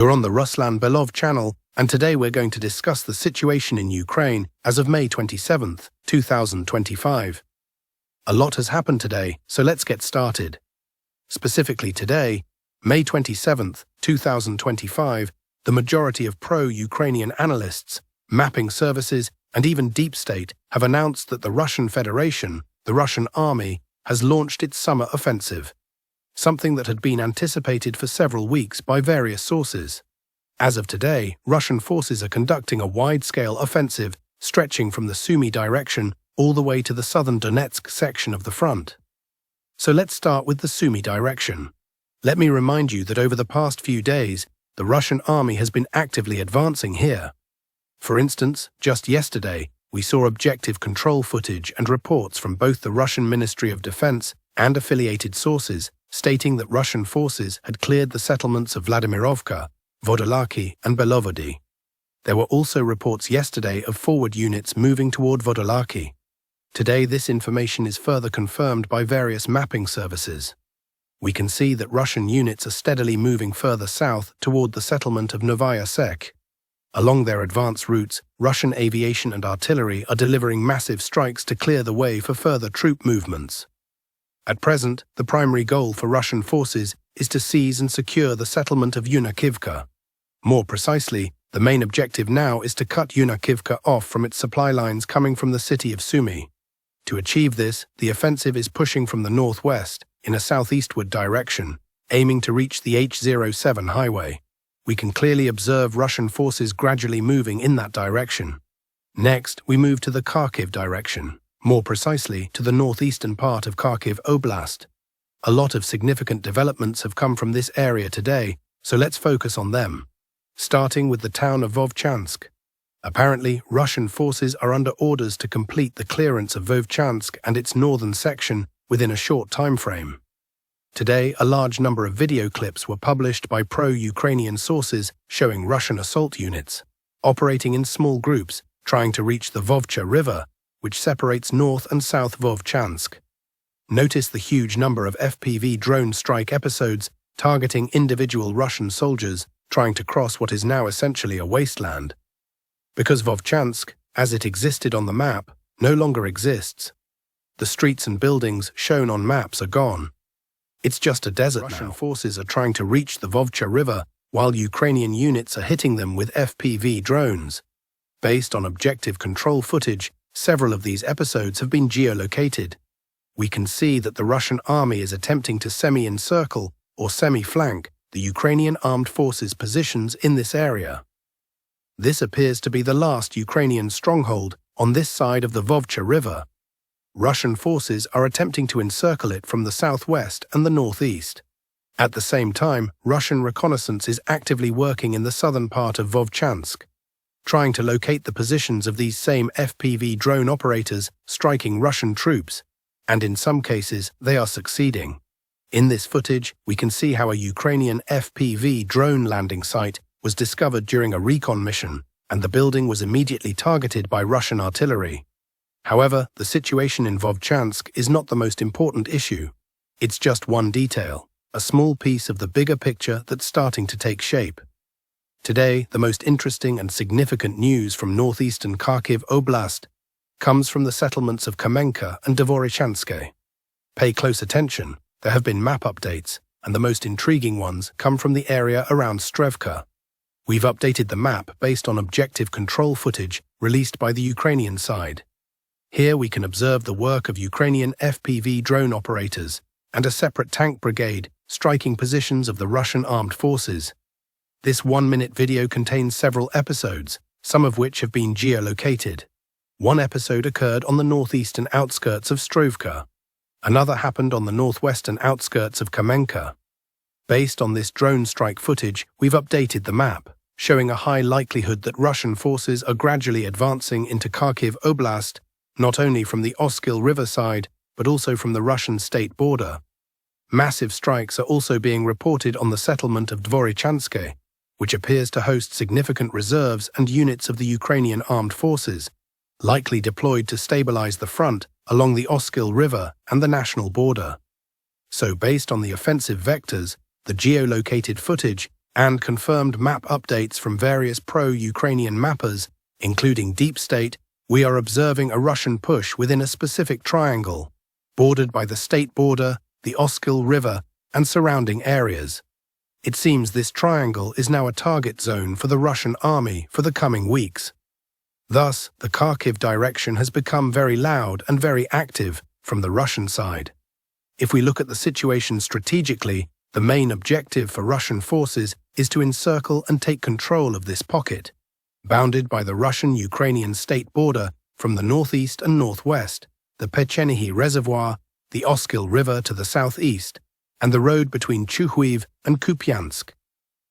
You're on the Ruslan Belov channel, and today we're going to discuss the situation in Ukraine as of May 27th, 2025. A lot has happened today, so let's get started. Specifically today, May 27th, 2025, the majority of pro-Ukrainian analysts, mapping services, and even deep state have announced that the Russian Federation, the Russian army, has launched its summer offensive, something that had been anticipated for several weeks by various sources. As of today, Russian forces are conducting a wide-scale offensive stretching from the Sumy direction all the way to the southern Donetsk section of the front. So let's start with the Sumy direction. Let me remind you that over the past few days, the Russian army has been actively advancing here. For instance, just yesterday, we saw objective control footage and reports from both the Russian Ministry of Defense and affiliated sources stating that Russian forces had cleared the settlements of Vladimirovka, Vodolaki, and Belovody. There were also reports yesterday of forward units moving toward Vodolaki. Today, this information is further confirmed by various mapping services. We can see that Russian units are steadily moving further south toward the settlement of Novaya Sek. Along their advance routes, Russian aviation and artillery are delivering massive strikes to clear the way for further troop movements. At present, the primary goal for Russian forces is to seize and secure the settlement of Kharkiv. More precisely, the main objective now is to cut Kharkiv off from its supply lines coming from the city of Sumy. To achieve this, the offensive is pushing from the northwest in a southeastward direction, aiming to reach the H07 highway. We can clearly observe Russian forces gradually moving in that direction. Next, we move to the Kharkiv direction, more precisely to the northeastern part of Kharkiv Oblast. A lot of significant developments have come from this area today, so let's focus on them. Starting with the town of Vovchansk. Apparently, Russian forces are under orders to complete the clearance of Vovchansk and its northern section within a short time frame. Today, a large number of video clips were published by pro-Ukrainian sources showing Russian assault units, operating in small groups, trying to reach the Vovcha River, which separates North and South Vovchansk. Notice the huge number of FPV drone strike episodes targeting individual Russian soldiers trying to cross what is now essentially a wasteland. Because Vovchansk, as it existed on the map, no longer exists. The streets and buildings shown on maps are gone. It's just a desert now. Russian forces are trying to reach the Vovcha River while Ukrainian units are hitting them with FPV drones. Based on objective control footage, several of these episodes have been geolocated. We can see that the Russian army is attempting to semi-encircle or semi-flank the Ukrainian armed forces' positions in this area. This appears to be the last Ukrainian stronghold on this side of the Vovcha River. Russian forces are attempting to encircle it from the southwest and the northeast. At the same time, Russian reconnaissance is actively working in the southern part of Vovchansk, trying to locate the positions of these same FPV drone operators striking Russian troops, and in some cases they are succeeding. In this footage, we can see how a Ukrainian FPV drone landing site was discovered during a recon mission, and the building was immediately targeted by Russian artillery. However, the situation in Vovchansk is not the most important issue. It's just one detail, a small piece of the bigger picture that's starting to take shape. Today, the most interesting and significant news from northeastern Kharkiv Oblast comes from the settlements of Kamenka and Dvorichanske. Pay close attention, there have been map updates, and the most intriguing ones come from the area around Strevka. We've updated the map based on objective control footage released by the Ukrainian side. Here we can observe the work of Ukrainian FPV drone operators and a separate tank brigade striking positions of the Russian armed forces. This 1-minute video contains several episodes, some of which have been geolocated. One episode occurred on the northeastern outskirts of Strovka. Another happened on the northwestern outskirts of Kamenka. Based on this drone strike footage, we've updated the map, showing a high likelihood that Russian forces are gradually advancing into Kharkiv Oblast, not only from the Oskil River side, but also from the Russian state border. Massive strikes are also being reported on the settlement of Dvorichanske, which appears to host significant reserves and units of the Ukrainian armed forces, likely deployed to stabilize the front along the Oskil River and the national border. So based on the offensive vectors, the geolocated footage, and confirmed map updates from various pro-Ukrainian mappers, including Deep State, we are observing a Russian push within a specific triangle, bordered by the state border, the Oskil River, and surrounding areas. It seems this triangle is now a target zone for the Russian army for the coming weeks. Thus, the Kharkiv direction has become very loud and very active from the Russian side. If we look at the situation strategically, the main objective for Russian forces is to encircle and take control of this pocket, bounded by the Russian-Ukrainian state border from the northeast and northwest, the Pechenihy Reservoir, the Oskil River to the southeast, and the road between Chuhuiv and Kupiansk.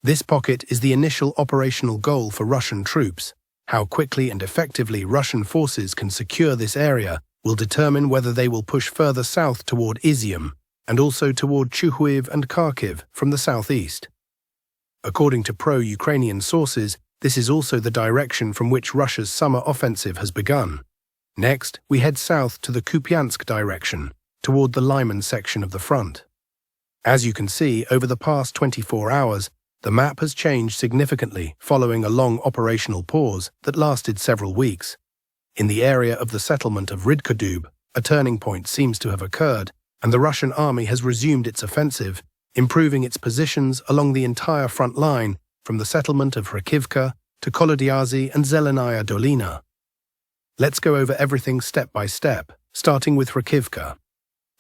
This pocket is the initial operational goal for Russian troops. How quickly and effectively Russian forces can secure this area will determine whether they will push further south toward Izium and also toward Chuhuiv and Kharkiv from the southeast. According to pro-Ukrainian sources, this is also the direction from which Russia's summer offensive has begun. Next, we head south to the Kupiansk direction, toward the Lyman section of the front. As you can see, over the past 24 hours, the map has changed significantly following a long operational pause that lasted several weeks. In the area of the settlement of Rydkudub, a turning point seems to have occurred, and the Russian army has resumed its offensive, improving its positions along the entire front line from the settlement of Kharkivka to Kolodyazy and Zelenaya Dolina. Let's go over everything step by step, starting with Kharkivka.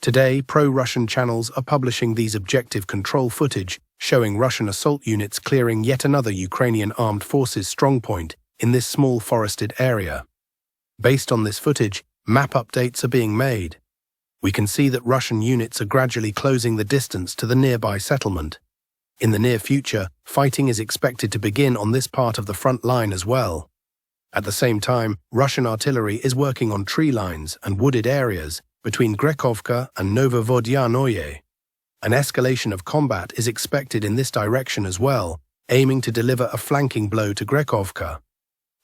Today, pro-Russian channels are publishing these objective control footage showing Russian assault units clearing yet another Ukrainian armed forces strongpoint in this small forested area. Based on this footage, map updates are being made. We can see that Russian units are gradually closing the distance to the nearby settlement. In the near future, fighting is expected to begin on this part of the front line as well. At the same time, Russian artillery is working on tree lines and wooded areas between Grekovka and Novovodyannoye. An escalation of combat is expected in this direction as well, aiming to deliver a flanking blow to Grekovka.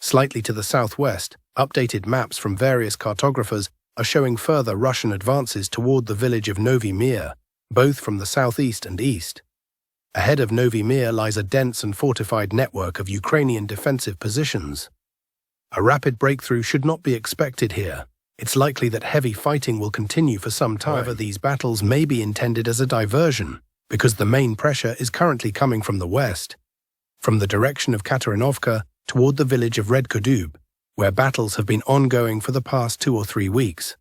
Slightly to the southwest, updated maps from various cartographers are showing further Russian advances toward the village of Novi Mir, both from the southeast and east. Ahead of Novi Mir lies a dense and fortified network of Ukrainian defensive positions. A rapid breakthrough should not be expected here. It's likely that heavy fighting will continue for some time. However, these battles may be intended as a diversion, because the main pressure is currently coming from the west, from the direction of Katerinovka toward the village of Rydkudub, where battles have been ongoing for the past 2 or 3 weeks.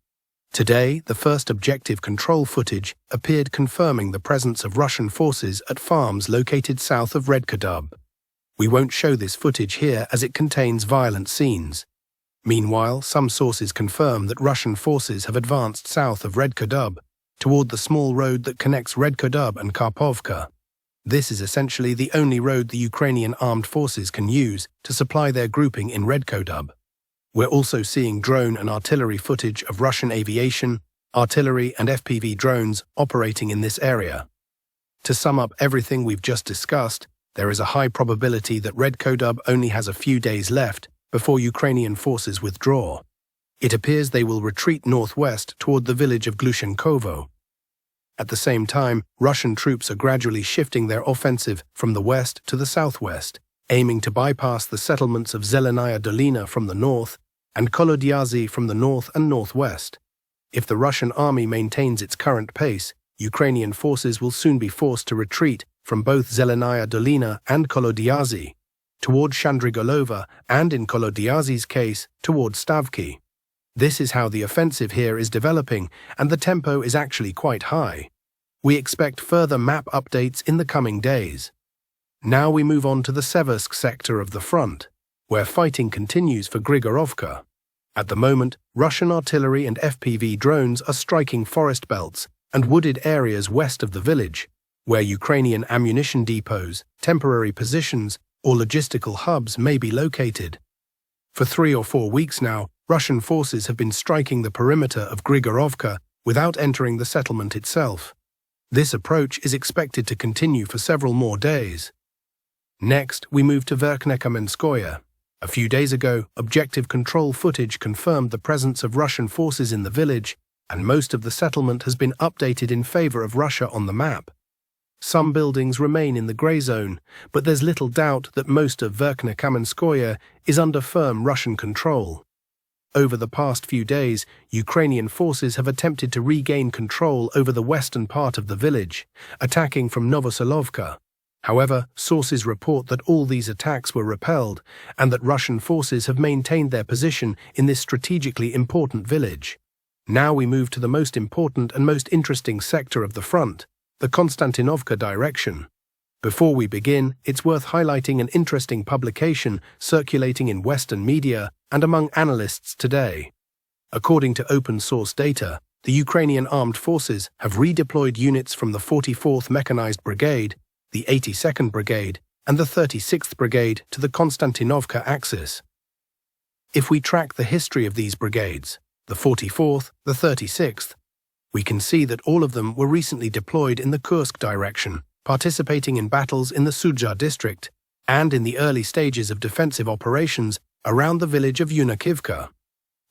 Today, the first objective control footage appeared confirming the presence of Russian forces at farms located south of Rydkudub. We won't show this footage here as it contains violent scenes. Meanwhile, some sources confirm that Russian forces have advanced south of Rydkudub, toward the small road that connects Rydkudub and Karpovka. This is essentially the only road the Ukrainian armed forces can use to supply their grouping in Rydkudub. We're also seeing drone and artillery footage of Russian aviation, artillery and FPV drones operating in this area. To sum up everything we've just discussed, there is a high probability that Rydkudub only has a few days left before Ukrainian forces withdraw. It appears they will retreat northwest toward the village of Glushenkovo. At the same time, Russian troops are gradually shifting their offensive from the west to the southwest, aiming to bypass the settlements of Zelenaya Dolina from the north and Kolodyazy from the north and northwest. If the Russian army maintains its current pace, Ukrainian forces will soon be forced to retreat from both Zelenaya Dolina and Kolodyazy, toward Shandrigolova and, in Kolodyazy's case, toward Stavki. This is how the offensive here is developing, and the tempo is actually quite high. We expect further map updates in the coming days. Now we move on to the Siversk sector of the front, where fighting continues for Grigorovka. At the moment, Russian artillery and FPV drones are striking forest belts and wooded areas west of the village, where Ukrainian ammunition depots, temporary positions, or logistical hubs may be located. For 3 or 4 weeks now, Russian forces have been striking the perimeter of Grigorovka without entering the settlement itself. This approach is expected to continue for several more days. Next, we move to Verkhnekamenskoye. A few days ago, objective control footage confirmed the presence of Russian forces in the village, and most of the settlement has been updated in favor of Russia on the map. Some buildings remain in the grey zone, but there's little doubt that most of Verkhnekamenskoye is under firm Russian control. Over the past few days, Ukrainian forces have attempted to regain control over the western part of the village, attacking from Novosilovka. However, sources report that all these attacks were repelled and that Russian forces have maintained their position in this strategically important village. Now we move to the most important and most interesting sector of the front, the Kostiantynivka direction. Before we begin, it's worth highlighting an interesting publication circulating in Western media and among analysts today. According to open-source data, the Ukrainian armed forces have redeployed units from the 44th Mechanized Brigade, the 82nd Brigade, and the 36th Brigade to the Kostiantynivka axis. If we track the history of these brigades, the 44th, the 36th, we can see that all of them were recently deployed in the Kursk direction, participating in battles in the Sudzha district and in the early stages of defensive operations around the village of Yunakivka.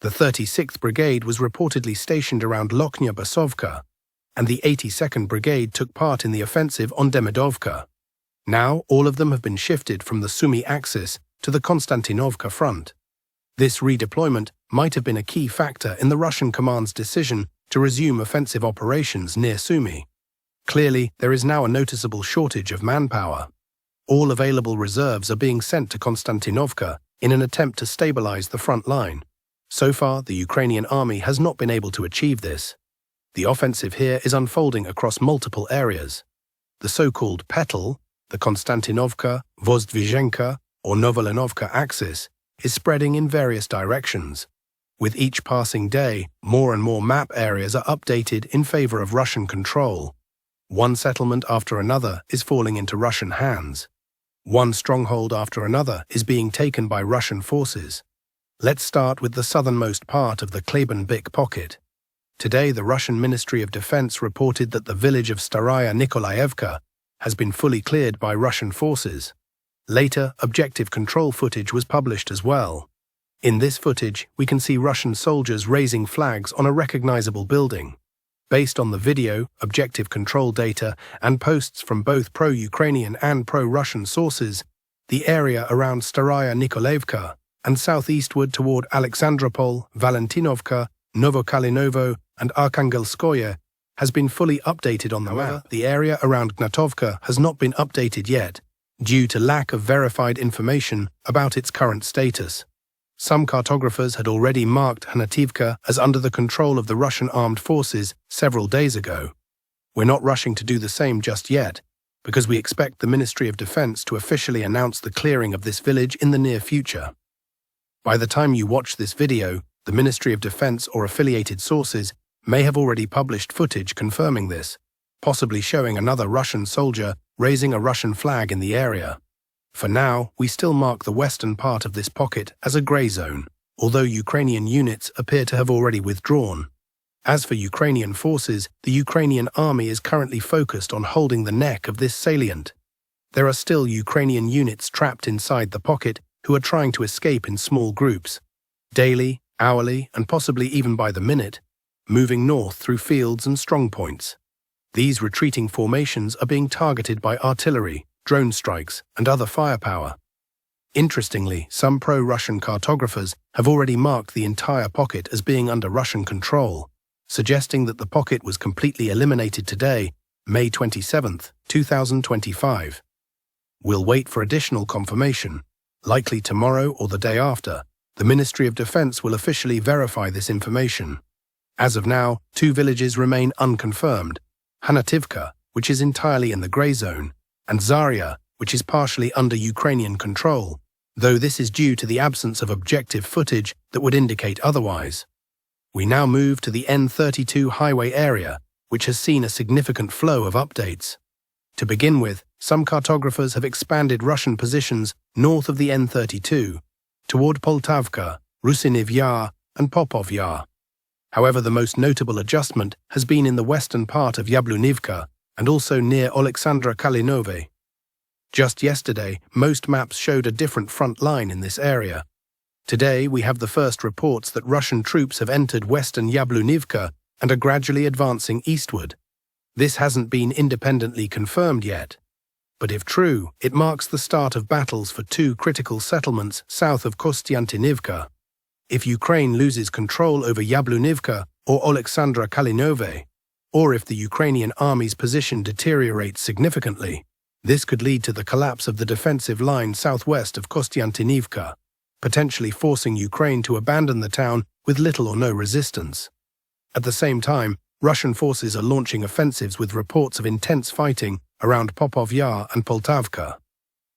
The 36th Brigade was reportedly stationed around Lokhnya Basovka, and the 82nd Brigade took part in the offensive on Demidovka. Now, all of them have been shifted from the Sumy axis to the Kostiantynivka front. This redeployment might have been a key factor in the Russian command's decision to resume offensive operations near Sumy. Clearly, there is now a noticeable shortage of manpower. All available reserves are being sent to Kostiantynivka in an attempt to stabilize the front line. So far, the Ukrainian army has not been able to achieve this. The offensive here is unfolding across multiple areas. The so-called Petel, the Kostiantynivka, Vozdvizhenka, or Novolinovka axis, is spreading in various directions. With each passing day, more and more map areas are updated in favor of Russian control. One settlement after another is falling into Russian hands. One stronghold after another is being taken by Russian forces. Let's start with the southernmost part of the Klebenbik pocket. Today, the Russian Ministry of Defense reported that the village of Staraya Nikolaevka has been fully cleared by Russian forces. Later, objective control footage was published as well. In this footage, we can see Russian soldiers raising flags on a recognizable building. Based on the video, objective control data, and posts from both pro-Ukrainian and pro-Russian sources, the area around Staraya Nikolaevka and southeastward toward Alexandropol, Valentinovka, Novokalinovo, and Arkhangelskoye has been fully updated on the map. The area around Gnatovka has not been updated yet, due to lack of verified information about its current status. Some cartographers had already marked Hanativka as under the control of the Russian armed forces several days ago. We're not rushing to do the same just yet, because we expect the Ministry of Defense to officially announce the clearing of this village in the near future. By the time you watch this video, the Ministry of Defense or affiliated sources may have already published footage confirming this, possibly showing another Russian soldier raising a Russian flag in the area. For now, we still mark the western part of this pocket as a grey zone, although Ukrainian units appear to have already withdrawn. As for Ukrainian forces, the Ukrainian army is currently focused on holding the neck of this salient. There are still Ukrainian units trapped inside the pocket who are trying to escape in small groups, daily, hourly, and possibly even by the minute, moving north through fields and strongpoints. These retreating formations are being targeted by artillery, drone strikes, and other firepower. Interestingly, some pro-Russian cartographers have already marked the entire pocket as being under Russian control, suggesting that the pocket was completely eliminated today, May 27, 2025. We'll wait for additional confirmation. Likely tomorrow or the day after, the Ministry of Defense will officially verify this information. As of now, 2 villages remain unconfirmed: Hanativka, which is entirely in the grey zone, and Zarya, which is partially under Ukrainian control, though this is due to the absence of objective footage that would indicate otherwise. We now move to the N32 highway area, which has seen a significant flow of updates. To begin with, some cartographers have expanded Russian positions north of the N32, toward Poltavka, Rusiniv Yar, and Popov Yar. However, the most notable adjustment has been in the western part of Yablunivka and also near Oleksandra Kalinove. Just yesterday, most maps showed a different front line in this area. Today, we have the first reports that Russian troops have entered western Yablunivka and are gradually advancing eastward. This hasn't been independently confirmed yet. But if true, it marks the start of battles for two critical settlements south of Kostiantynivka. If Ukraine loses control over Yablunivka or Oleksandra Kalinove, or if the Ukrainian army's position deteriorates significantly, this could lead to the collapse of the defensive line southwest of Kostiantynivka, potentially forcing Ukraine to abandon the town with little or no resistance. At the same time, Russian forces are launching offensives with reports of intense fighting around Popov Yar and Poltavka.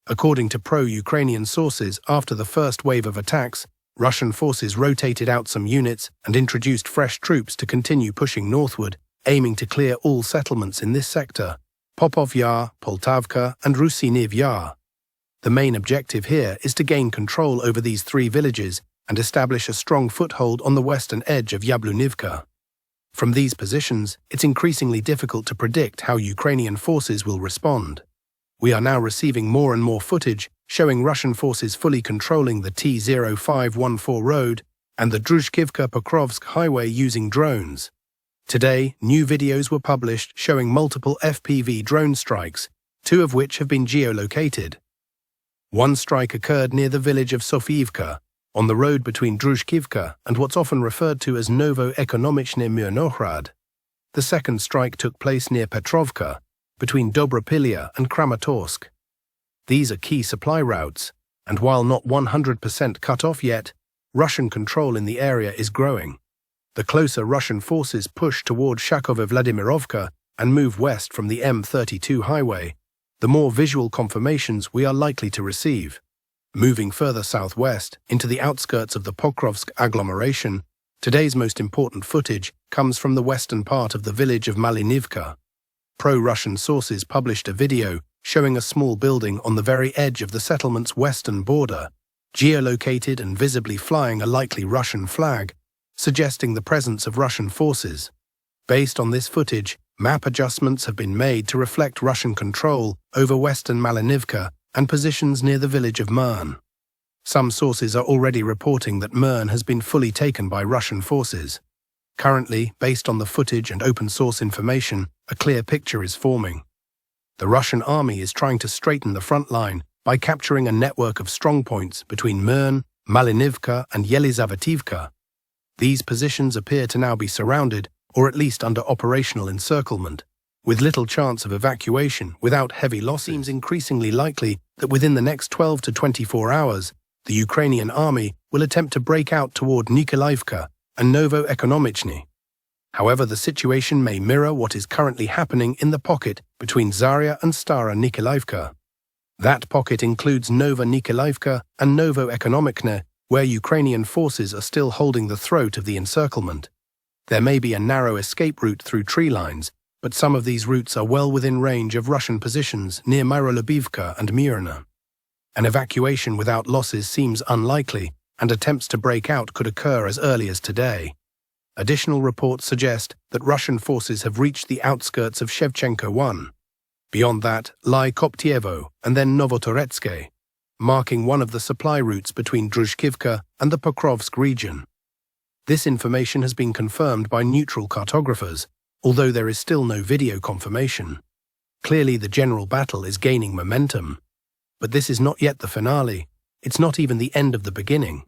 According to pro-Ukrainian sources, after the first wave of attacks, Russian forces rotated out some units and introduced fresh troops to continue pushing northward, aiming to clear all settlements in this sector: Popov Yar, Poltavka, and Rusiniv Yar. The main objective here is to gain control over these three villages and establish a strong foothold on the western edge of Yablunivka. From these positions, it's increasingly difficult to predict how Ukrainian forces will respond. We are now receiving more and more footage showing Russian forces fully controlling the T-0514 road and the Druzhkivka-Pokrovsk highway using drones. Today, new videos were published showing multiple FPV drone strikes, two of which have been geolocated. One strike occurred near the village of Sofiivka, on the road between Druzhkivka and what's often referred to as Novo-Ekonomichny Myrnohrad. The second strike took place near Petrovka, between Dobropilya and Kramatorsk. These are key supply routes, and while not 100% cut off yet, Russian control in the area is growing. The closer Russian forces push toward Shakova-Vladimirovka and move west from the M32 highway, the more visual confirmations we are likely to receive. Moving further southwest, into the outskirts of the Pokrovsk agglomeration, today's most important footage comes from the western part of the village of Malinivka. Pro-Russian sources published a video showing a small building on the very edge of the settlement's western border, geolocated and visibly flying a likely Russian flag, suggesting the presence of Russian forces. Based on this footage, map adjustments have been made to reflect Russian control over western Malinivka and positions near the village of Mern. Some sources are already reporting that Mern has been fully taken by Russian forces. Currently, based on the footage and open-source information, a clear picture is forming. The Russian army is trying to straighten the front line by capturing a network of strongpoints between Mern, Malinivka, and Yelizavetivka. These positions appear to now be surrounded, or at least under operational encirclement, with little chance of evacuation without heavy loss. It seems increasingly likely that within the next 12 to 24 hours, the Ukrainian army will attempt to break out toward Nikolaivka and Novo-Ekonomichny. However, the situation may mirror what is currently happening in the pocket between Zarya and Stara Nikolaivka. That pocket includes Nova Nikolaivka and Novo-Ekonomichny, where Ukrainian forces are still holding the throat of the encirclement. There may be a narrow escape route through tree lines, but some of these routes are well within range of Russian positions near Myrolubivka and Myrna. An evacuation without losses seems unlikely, and attempts to break out could occur as early as today. Additional reports suggest that Russian forces have reached the outskirts of Shevchenko 1. Beyond that lie Koptyevo and then Novotoretsk, marking one of the supply routes between Druzhkivka and the Pokrovsk region. This information has been confirmed by neutral cartographers, although there is still no video confirmation. Clearly, the general battle is gaining momentum. But this is not yet the finale. It's not even the end of the beginning.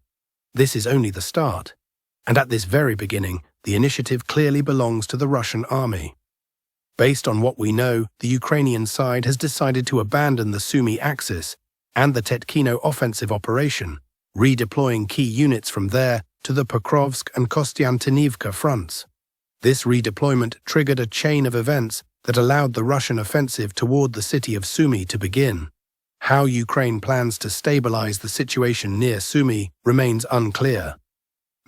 This is only the start. And at this very beginning, the initiative clearly belongs to the Russian army. Based on what we know, the Ukrainian side has decided to abandon the Sumy axis and the Tetkino offensive operation, redeploying key units from there to the Pokrovsk and Kostiantynivka fronts. This redeployment triggered a chain of events that allowed the Russian offensive toward the city of Sumy to begin. How Ukraine plans to stabilize the situation near Sumy remains unclear.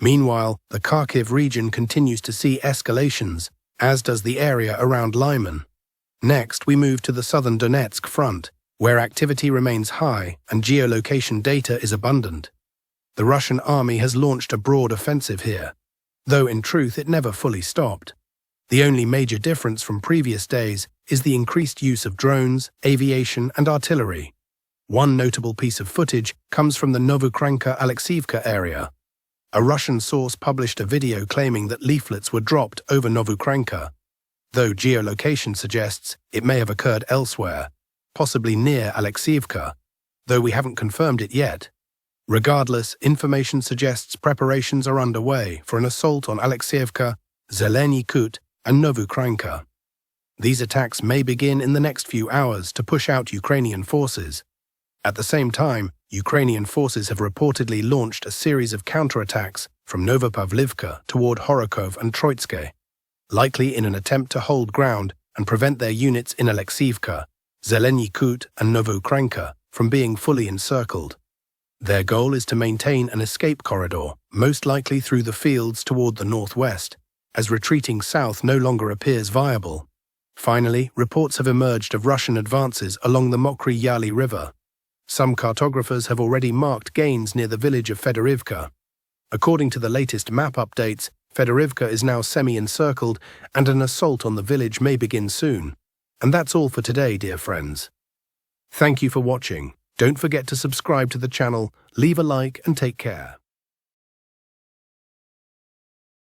Meanwhile, the Kharkiv region continues to see escalations, as does the area around Lyman. Next, we move to the southern Donetsk front, where activity remains high and geolocation data is abundant. The Russian army has launched a broad offensive here, though in truth it never fully stopped. The only major difference from previous days is the increased use of drones, aviation, and artillery. One notable piece of footage comes from the Novokranka-Alexievka area. A Russian source published a video claiming that leaflets were dropped over Novokranka. though geolocation suggests it may have occurred elsewhere, possibly near Alexievka, though we haven't confirmed it yet. Regardless, information suggests preparations are underway for an assault on Alexievka, Zeleny Kut, and Novukranka. These attacks may begin in the next few hours to push out Ukrainian forces. At the same time, Ukrainian forces have reportedly launched a series of counterattacks from Novopavlivka toward Horokov and Troitske, likely in an attempt to hold ground and prevent their units in Alexievka, Zeleny Kut, and Novukranka from being fully encircled. Their goal is to maintain an escape corridor, most likely through the fields toward the northwest, as retreating south no longer appears viable. Finally, reports have emerged of Russian advances along the Mokry Yali River. Some cartographers have already marked gains near the village of Fedorivka. According to the latest map updates, Fedorivka is now semi-encircled and an assault on the village may begin soon. And that's all for today, dear friends. Thank you for watching. Don't forget to subscribe to the channel, leave a like and take care.